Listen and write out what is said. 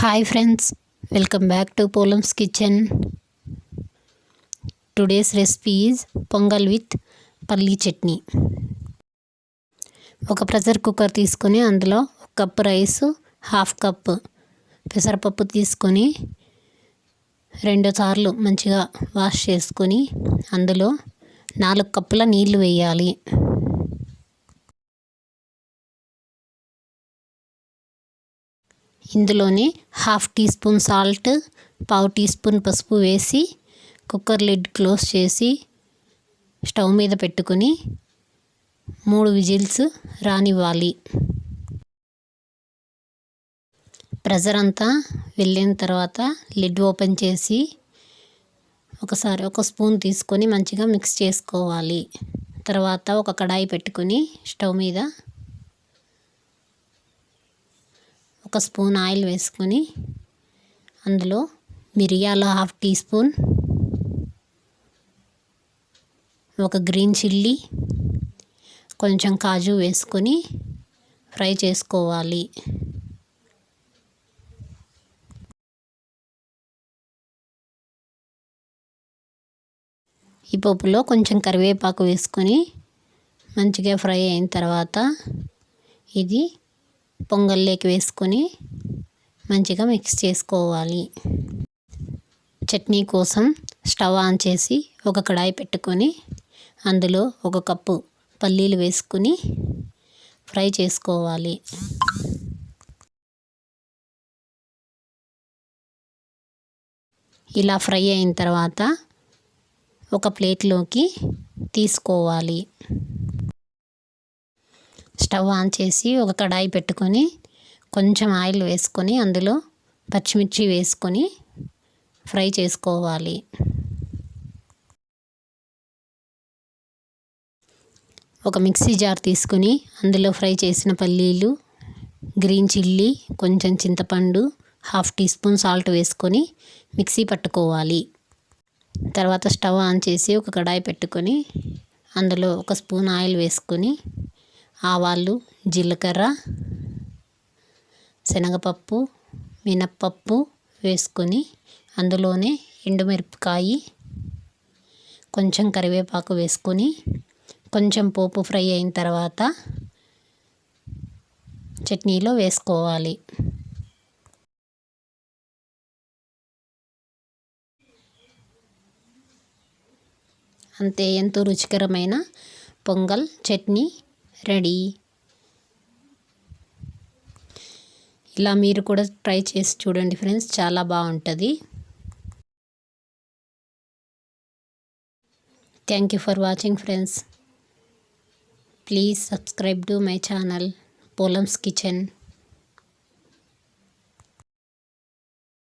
Hi friends, welcome back to Polam's kitchen. Today's recipe is pongal with palli chutney. ఒక pressure cooker తీసుకొని అందులో 1 cup rice, 1/2 cup పెసరపప్పు తీసుకొని 2 సార్లు మంచిగా వాష్ చేసుకొని అందులో 4 కప్పుల నీళ్లు వేయాలి. ఇందులోనే 1/2 teaspoon salt, 1/2 teaspoon పసుపు వేసి కుక్కర్ లిడ్ క్లోజ్ చేసి స్టవ్ మీద పెట్టుకొని 3 విజిల్స్ రానివ్వాలి. ప్రెషర్ అంతా వెళ్ళిన తర్వాత లిడ్ ఓపెన్ చేసి ఒకసారి 1 స్పూన్ తీసుకొని మంచిగా మిక్స్ చేసుకోవాలి. తర్వాత ఒక కడాయి పెట్టుకొని స్టవ్ మీద 1 స్పూన్ ఆయిల్ వేసుకొని అందులో మిరియాలు 1/2 టీ స్పూన్, 1 గ్రీన్ చిల్లీ, కొంచెం కాజు వేసుకొని ఫ్రై చేసుకోవాలి. ఈ పోపులో కొంచెం కరివేపాకు వేసుకొని మంచిగా ఫ్రై అయిన తర్వాత ఇది పొంగల్లోకి వేసుకొని మంచిగా మిక్స్ చేసుకోవాలి. చట్నీ కోసం స్టవ్ ఆన్ చేసి ఒక కడాయి పెట్టుకొని అందులో 1 కప్పు పల్లీలు వేసుకొని ఫ్రై చేసుకోవాలి. ఇలా ఫ్రై అయిన తర్వాత ఒక ప్లేట్లోకి తీసుకోవాలి. స్టవ్ ఆన్ చేసి ఒక కడాయి పెట్టుకొని కొంచెం ఆయిల్ వేసుకొని అందులో పచ్చిమిర్చి వేసుకొని ఫ్రై చేసుకోవాలి. ఒక మిక్సీ జార్ తీసుకొని అందులో ఫ్రై చేసిన పల్లీలు, గ్రీన్ చిల్లీ, కొంచెం చింతపండు, 1/2 టీ స్పూన్ సాల్ట్ వేసుకొని మిక్సీ పట్టుకోవాలి. తర్వాత స్టవ్ ఆన్ చేసి ఒక కడాయి పెట్టుకొని అందులో 1 స్పూన్ ఆయిల్ వేసుకొని ఆవాలు, జీలకర్ర, శనగపప్పు, మినప్పప్పు వేసుకొని అందులోనే ఎండుమిరపకాయ, కొంచెం కరివేపాకు వేసుకొని కొంచెం పోపు ఫ్రై అయిన తర్వాత చట్నీలో వేసుకోవాలి. అంతే, ఎంతో రుచికరమైన పొంగల్ చట్నీ రెడీ. ఇలా మీరు కూడా ట్రై చేసి చూడండి ఫ్రెండ్స్, చాలా బాగుంటుంది. Thank you for watching friends. Please subscribe to my channel Polam's kitchen.